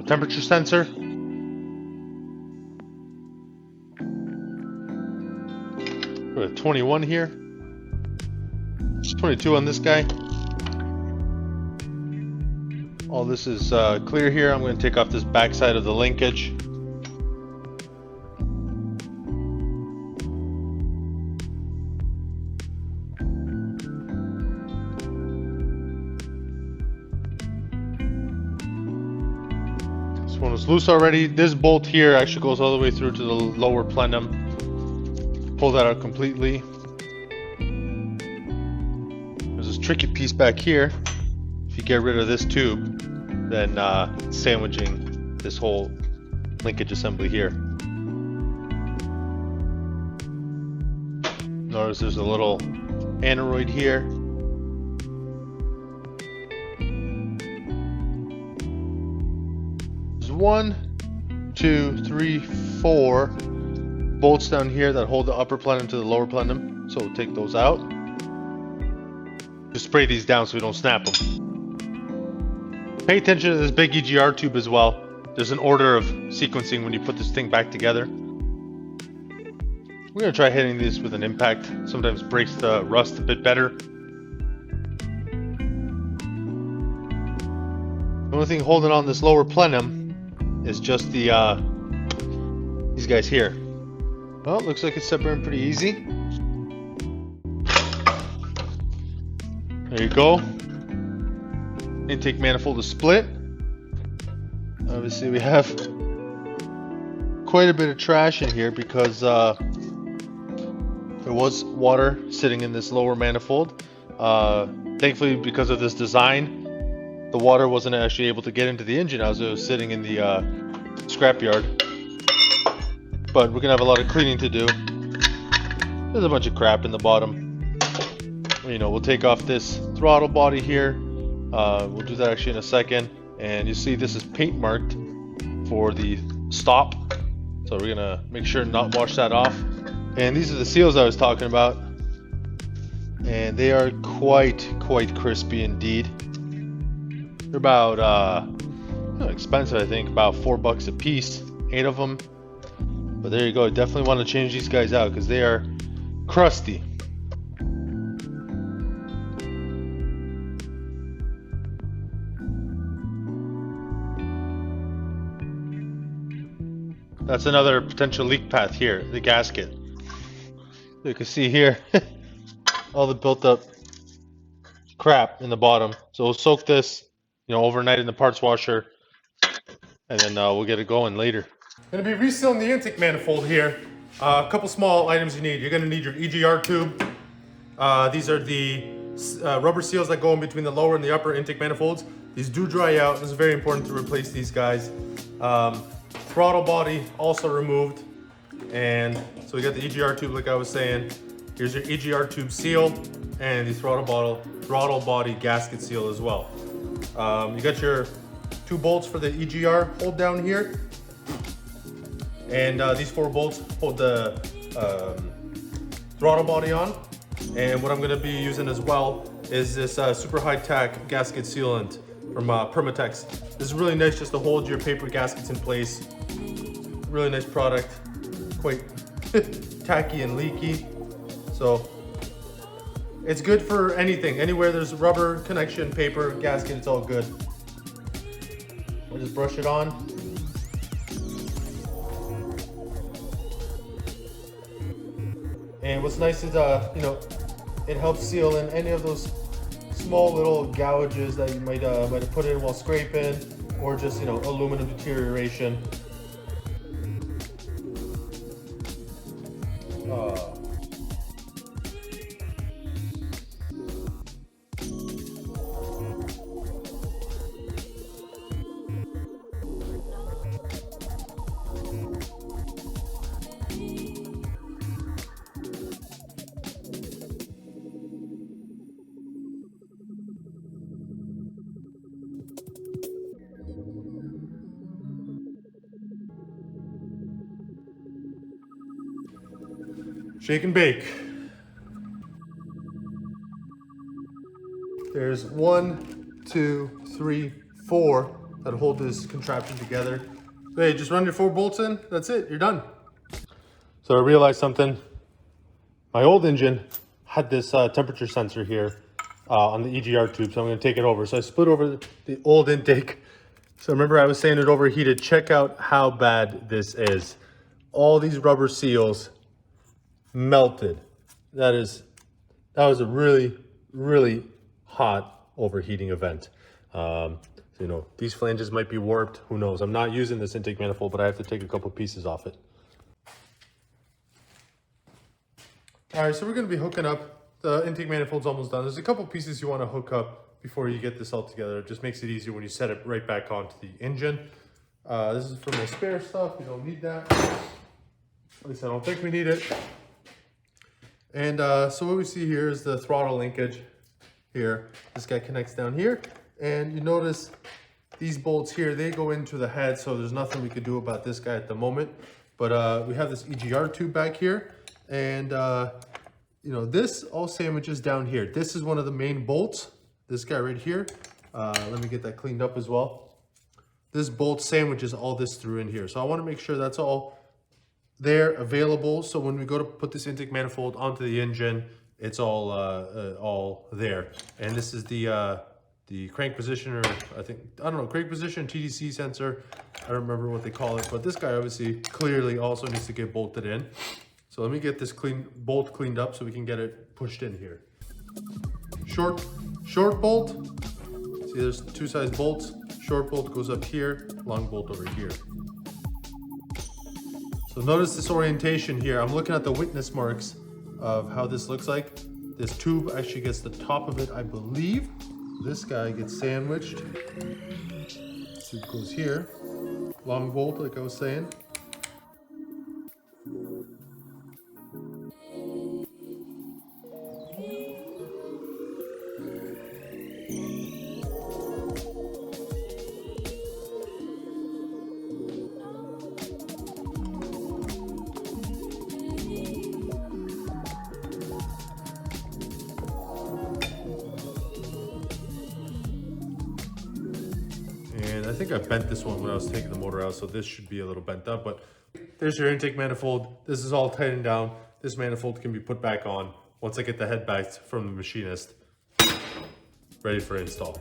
temperature sensor. We're at 21 here. It's 22 on this guy. All this is clear here. I'm going to take off this backside of the linkage. This one is loose already. This bolt here actually goes all the way through to the lower plenum. Pull that out completely. There's this tricky piece back here. If you get rid of this tube, then it's sandwiching this whole linkage assembly here. Notice there's a little aneroid here. There's 1, 2, 3, 4 bolts down here that hold the upper plenum to the lower plenum. So we'll take those out. Just spray these down so we don't snap them. Pay attention to this big EGR tube as well. There's an order of sequencing when you put this thing back together. We're going to try hitting this with an impact. Sometimes breaks the rust a bit better. The only thing holding on this lower plenum is just the these guys here. Well, looks like it's separating pretty easy. There you go. Intake manifold is split. Obviously we have quite a bit of trash in here because there was water sitting in this lower manifold. Thankfully, because of this design, the water wasn't actually able to get into the engine as it was sitting in the scrapyard. But we're gonna have a lot of cleaning to do. There's a bunch of crap in the bottom. You know, we'll take off this throttle body here. We'll do that actually in a second. And you see this is paint marked for the stop. So we're gonna make sure to not wash that off. And these are the seals I was talking about. And they are quite crispy indeed. They're about expensive, I think, about $4 a piece, 8 of them. But there you go. Definitely want to change these guys out because they are crusty. That's another potential leak path here, the gasket. You can see here all the built up crap in the bottom. So we'll soak this, overnight in the parts washer, and then we'll get it going later. Going to be resealing the intake manifold here. A couple small items you need. You're going to need your EGR tube. These are the rubber seals that go in between the lower and the upper intake manifolds. These do dry out. This is very important to replace these guys. Throttle body also removed, and so we got the EGR tube like I was saying. Here's your EGR tube seal and the throttle body gasket seal as well. You got your 2 bolts for the EGR hold down here, and these 4 bolts hold the throttle body on. And what I'm going to be using as well is this super high tack gasket sealant from Permatex. This is really nice just to hold your paper gaskets in place. Really nice product, quite tacky and leaky. So it's good for anything, anywhere there's rubber connection, paper, gasket, it's all good. I'll just brush it on. And what's nice is, it helps seal in any of those small little gouges that you might have put in while scraping, or just aluminum deterioration. Shake and bake. There's 1, 2, 3, 4 that hold this contraption together. So hey, just run your 4 bolts in, that's it, you're done. So I realized something. My old engine had this temperature sensor here on the EGR tube, so I'm going to take it over. So I split over the old intake. So remember I was saying it overheated. Check out how bad this is. All these rubber seals melted. That was a really, really hot overheating event. So, you know, these flanges might be warped. Who knows? I'm not using this intake manifold, but I have to take a couple pieces off it. All right, so we're going to be hooking up. The intake manifold's almost done. There's a couple pieces you want to hook up before you get this all together. It just makes it easier when you set it right back onto the engine. This is for my spare stuff. We don't need that. At least I don't think we need it. And so what we see here is the throttle linkage here. This guy connects down here. And you notice these bolts here, they go into the head. So there's nothing we could do about this guy at the moment. But we have this EGR tube back here. And, you know, this all sandwiches down here. This is one of the main bolts. This guy right here. Let me get that cleaned up as well. This bolt sandwiches all this through in here. So I want to make sure that's all there, available. So when we go to put this intake manifold onto the engine, it's all there. And this is the crank position, or I don't know, crank position, TDC sensor. I don't remember what they call it, but this guy obviously clearly also needs to get bolted in. So let me get this bolt cleaned up so we can get it pushed in here. Short bolt. See, there's 2 size bolts. Short bolt goes up here, long bolt over here. So notice this orientation here. I'm looking at the witness marks of how this looks like. This tube actually gets the top of it, I believe. This guy gets sandwiched. Tube goes here. Long bolt, like I was saying. And I think I bent this one when I was taking the motor out, so this should be a little bent up, but there's your intake manifold. This is all tightened down. This manifold can be put back on once I get the head back from the machinist, ready for install.